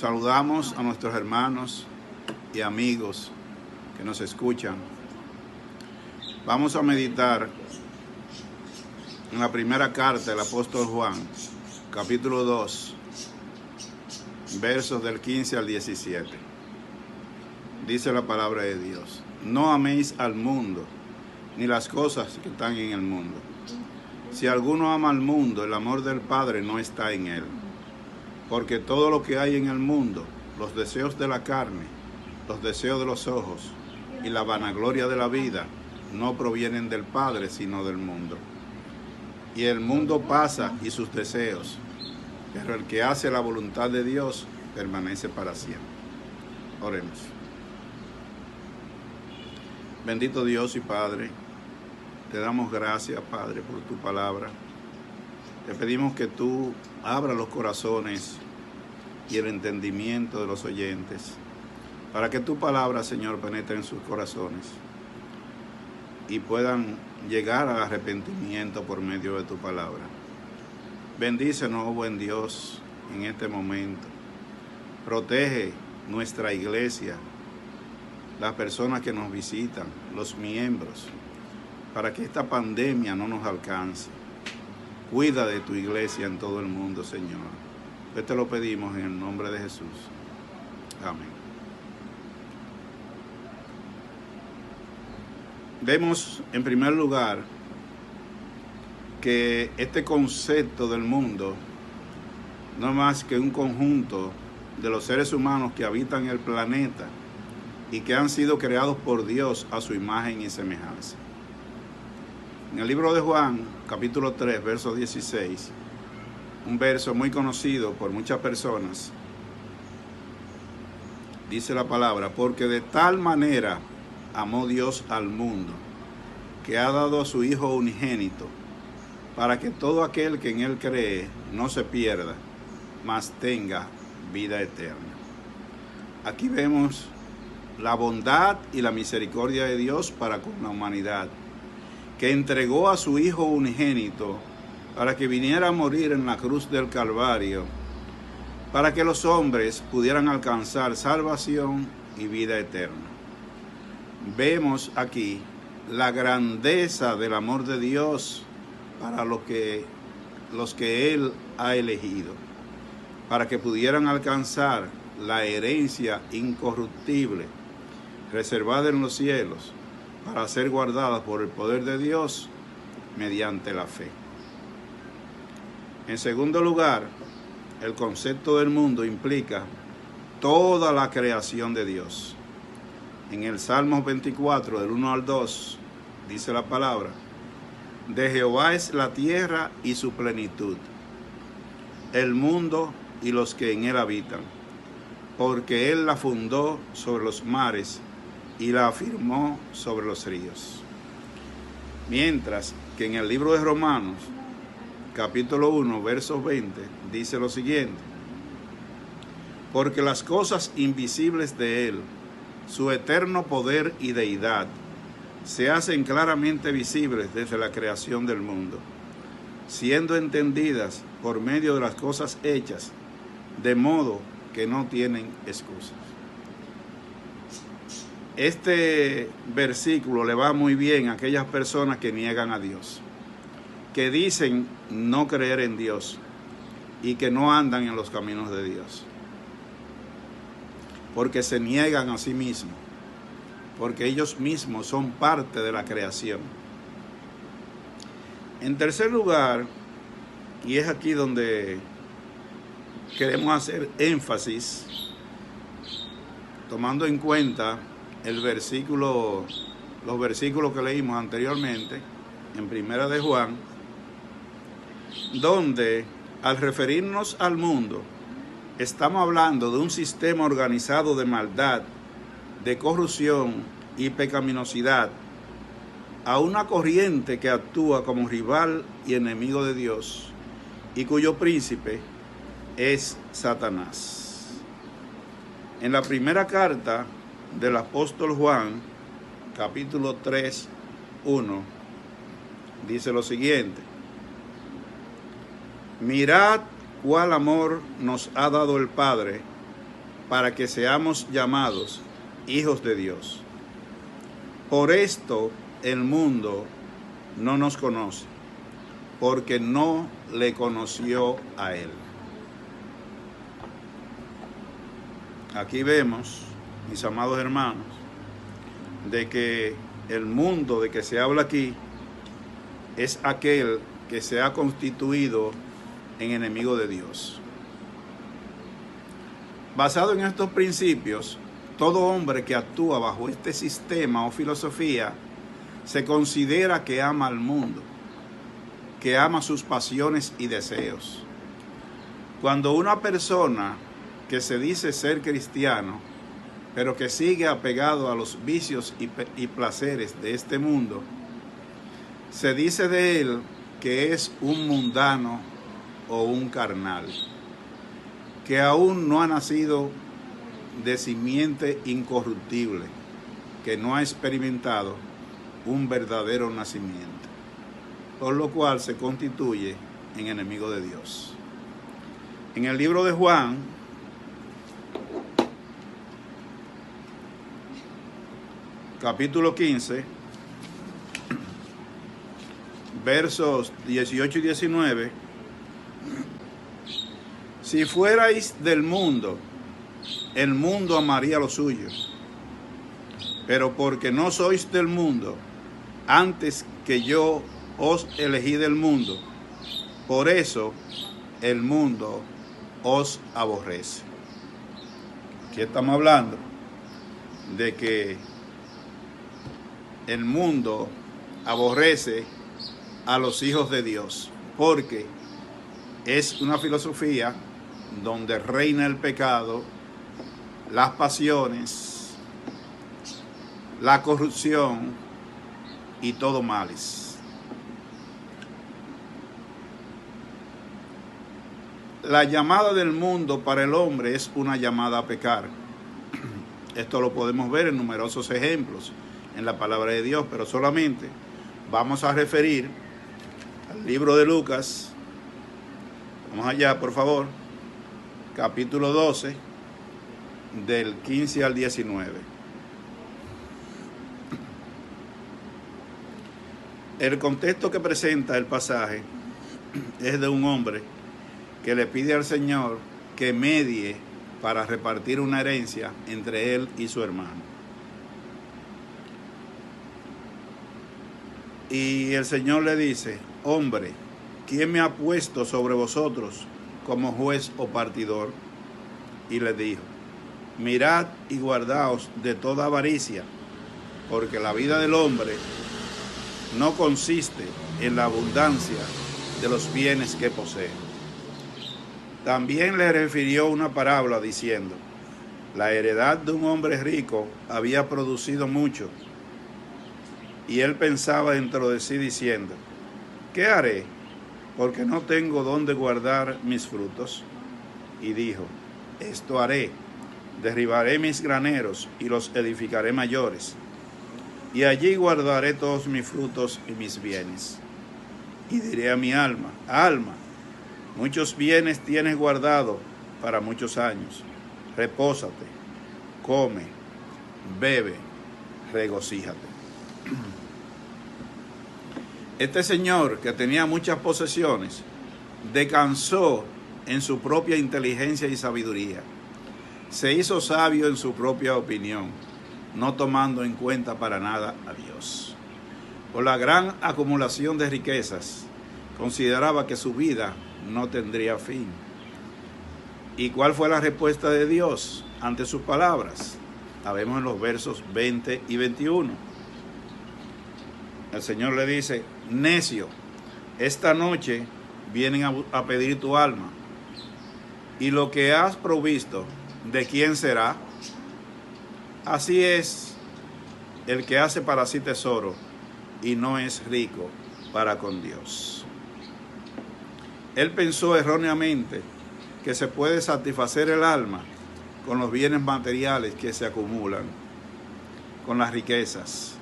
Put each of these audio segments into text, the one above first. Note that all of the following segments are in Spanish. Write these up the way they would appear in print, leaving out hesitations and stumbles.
Saludamos a nuestros hermanos y amigos que nos escuchan. Vamos a meditar en la primera carta del apóstol Juan, capítulo 2, versos del 15 al 17. Dice la palabra de Dios: no améis al mundo, ni las cosas que están en el mundo. Si alguno ama al mundo, el amor del Padre no está en él. Porque todo lo que hay en el mundo, los deseos de la carne, los deseos de los ojos y la vanagloria de la vida, no provienen del Padre, sino del mundo. Y el mundo pasa y sus deseos, pero el que hace la voluntad de Dios permanece para siempre. Oremos. Bendito Dios y Padre, te damos gracias, Padre, por tu palabra. Te pedimos que tú abras los corazones y el entendimiento de los oyentes, para que tu palabra, Señor, penetre en sus corazones y puedan llegar al arrepentimiento por medio de tu palabra. Bendícenos, oh buen Dios, en este momento. Protege nuestra iglesia, las personas que nos visitan, los miembros, para que esta pandemia no nos alcance. Cuida de tu iglesia en todo el mundo, Señor. Pues te lo pedimos en el nombre de Jesús. Amén. Vemos en primer lugar que este concepto del mundo no es más que un conjunto de los seres humanos que habitan el planeta y que han sido creados por Dios a su imagen y semejanza. En el libro de Juan, capítulo 3, verso 16, un verso muy conocido por muchas personas, dice la palabra: porque de tal manera amó Dios al mundo, que ha dado a su Hijo unigénito, para que todo aquel que en Él cree no se pierda, mas tenga vida eterna. Aquí vemos la bondad y la misericordia de Dios para con la humanidad, que entregó a su Hijo unigénito para que viniera a morir en la cruz del Calvario, para que los hombres pudieran alcanzar salvación y vida eterna. Vemos aquí la grandeza del amor de Dios para los que Él ha elegido, para que pudieran alcanzar la herencia incorruptible, reservada en los cielos, para ser guardada por el poder de Dios mediante la fe. En segundo lugar, el concepto del mundo implica toda la creación de Dios. En el Salmo 24, del 1 al 2, dice la palabra: de Jehová es la tierra y su plenitud, el mundo y los que en él habitan, porque él la fundó sobre los mares y la afirmó sobre los ríos. Mientras que en el libro de Romanos, capítulo 1, verso 20, dice lo siguiente: porque las cosas invisibles de él, su eterno poder y deidad, se hacen claramente visibles desde la creación del mundo, siendo entendidas por medio de las cosas hechas, de modo que no tienen excusas. Este versículo le va muy bien a aquellas personas que niegan a Dios, que dicen no creer en Dios y que no andan en los caminos de Dios, porque se niegan a sí mismos, porque ellos mismos son parte de la creación. En tercer lugar, y es aquí donde queremos hacer énfasis, tomando en cuenta los versículos que leímos anteriormente en Primera de Juan, donde al referirnos al mundo estamos hablando de un sistema organizado de maldad, de corrupción y pecaminosidad, a una corriente que actúa como rival y enemigo de Dios y cuyo príncipe es Satanás. En la primera carta del apóstol Juan, capítulo 3, 1, dice lo siguiente: mirad cuál amor nos ha dado el Padre para que seamos llamados hijos de Dios. Por esto el mundo no nos conoce, porque no le conoció a Él. Aquí vemos, mis amados hermanos, de que el mundo de que se habla aquí es aquel que se ha constituido en enemigo de Dios. Basado en estos principios, todo hombre que actúa bajo este sistema o filosofía se considera que ama al mundo, que ama sus pasiones y deseos. Cuando una persona que se dice ser cristiano, pero que sigue apegado a los vicios y placeres de este mundo, se dice de él que es un mundano o un carnal, que aún no ha nacido de simiente incorruptible, que no ha experimentado un verdadero nacimiento, por lo cual se constituye en enemigo de Dios. En el libro de Juan, capítulo 15, versos 18 y 19, si fuerais del mundo, el mundo amaría lo suyo, pero porque no sois del mundo, antes que yo os elegí del mundo, por eso el mundo os aborrece. Aquí estamos hablando de que el mundo aborrece a los hijos de Dios, porque es una filosofía donde reina el pecado, las pasiones, la corrupción y todo males. La llamada del mundo para el hombre es una llamada a pecar. Esto lo podemos ver en numerosos ejemplos en la palabra de Dios, pero solamente vamos a referir al libro de Lucas. Vamos allá, por favor. Capítulo 12, del 15 al 19. El contexto que presenta el pasaje es de un hombre que le pide al Señor que medie para repartir una herencia entre él y su hermano. Y el Señor le dice: hombre, ¿quién me ha puesto sobre vosotros como juez o partidor? Y le dijo: mirad y guardaos de toda avaricia, porque la vida del hombre no consiste en la abundancia de los bienes que posee. También le refirió una parábola diciendo: la heredad de un hombre rico había producido mucho, y él pensaba dentro de sí diciendo: ¿qué haré? Porque no tengo dónde guardar mis frutos. Y dijo: esto haré, derribaré mis graneros y los edificaré mayores, y allí guardaré todos mis frutos y mis bienes. Y diré a mi alma: alma, muchos bienes tienes guardado para muchos años. Repósate, come, bebe, regocíjate. Este señor, que tenía muchas posesiones, descansó en su propia inteligencia y sabiduría. Se hizo sabio en su propia opinión, no tomando en cuenta para nada a Dios. Por la gran acumulación de riquezas, consideraba que su vida no tendría fin. ¿Y cuál fue la respuesta de Dios ante sus palabras? La vemos en los versos 20 y 21. El Señor le dice: necio, esta noche vienen a pedir tu alma, y lo que has provisto, ¿de quién será? Así es el que hace para sí tesoro y no es rico para con Dios. Él pensó erróneamente que se puede satisfacer el alma con los bienes materiales que se acumulan, con las riquezas,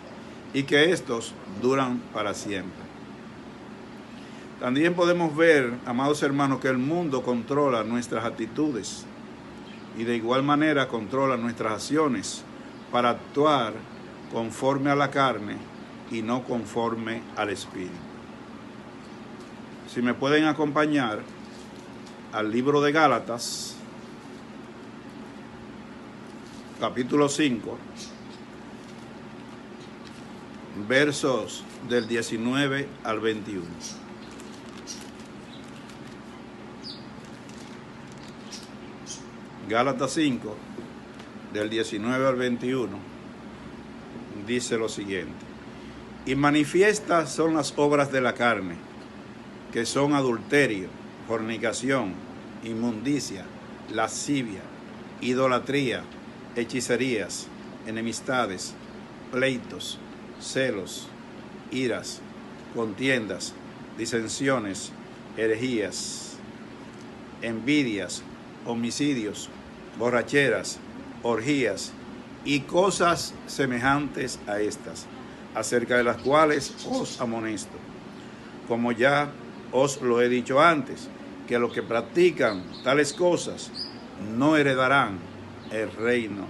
y que estos duran para siempre. También podemos ver, amados hermanos, que el mundo controla nuestras actitudes y de igual manera controla nuestras acciones para actuar conforme a la carne y no conforme al Espíritu. Si me pueden acompañar al libro de Gálatas, capítulo 5, versos del 19 al 21. Gálatas 5, del 19 al 21, dice lo siguiente: y manifiestas son las obras de la carne, que son adulterio, fornicación, inmundicia, lascivia, idolatría, hechicerías, enemistades, pleitos, celos, iras, contiendas, disensiones, herejías, envidias, homicidios, borracheras, orgías y cosas semejantes a estas, acerca de las cuales os amonesto, como ya os lo he dicho antes, que los que practican tales cosas no heredarán el reino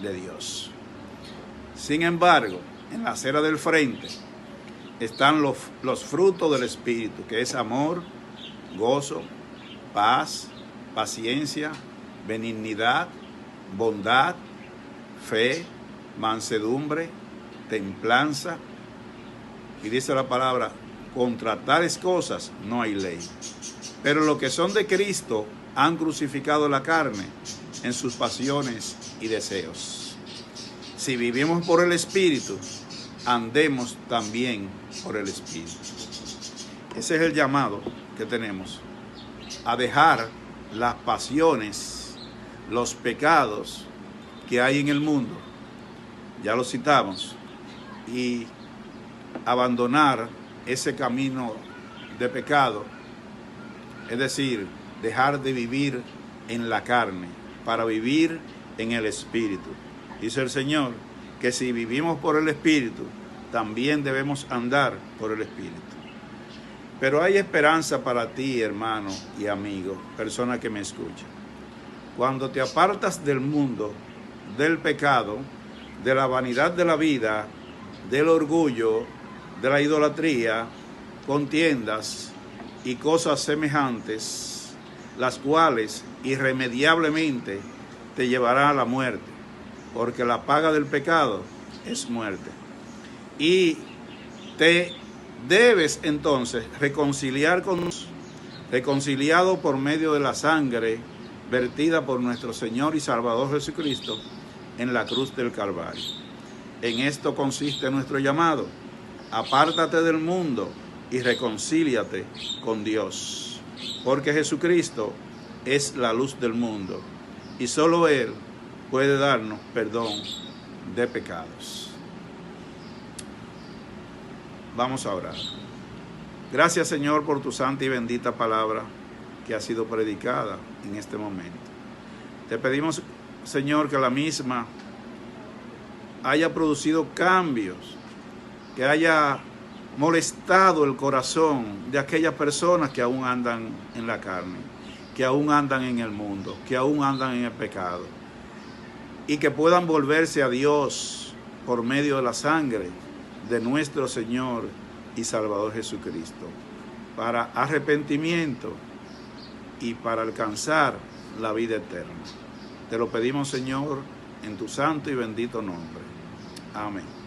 de Dios. Sin embargo, en la acera del frente están los frutos del Espíritu, que es amor, gozo, paz, paciencia, benignidad, bondad, fe, mansedumbre, templanza. Y dice la palabra: contra tales cosas no hay ley. Pero los que son de Cristo han crucificado la carne en sus pasiones y deseos. Si vivimos por el Espíritu, andemos también por el Espíritu. Ese es el llamado que tenemos, a dejar las pasiones, los pecados que hay en el mundo, ya lo citamos, y abandonar ese camino de pecado, es decir, dejar de vivir en la carne para vivir en el Espíritu. Dice el Señor que si vivimos por el Espíritu, también debemos andar por el Espíritu. Pero hay esperanza para ti, hermano y amigo, persona que me escucha. Cuando te apartas del mundo, del pecado, de la vanidad de la vida, del orgullo, de la idolatría, contiendas y cosas semejantes, las cuales irremediablemente te llevarán a la muerte, porque la paga del pecado es muerte. Y te debes entonces reconciliar con Dios, reconciliado por medio de la sangre vertida por nuestro Señor y Salvador Jesucristo en la cruz del Calvario. En esto consiste nuestro llamado: apártate del mundo y reconcíliate con Dios, porque Jesucristo es la luz del mundo y solo Él puede darnos perdón de pecados. Vamos a orar. Gracias, Señor, por tu santa y bendita palabra que ha sido predicada en este momento. Te pedimos, Señor, que la misma haya producido cambios, que haya molestado el corazón de aquellas personas que aún andan en la carne, que aún andan en el mundo, que aún andan en el pecado, y que puedan volverse a Dios por medio de la sangre de nuestro Señor y Salvador Jesucristo, para arrepentimiento y para alcanzar la vida eterna. Te lo pedimos, Señor, en tu santo y bendito nombre. Amén.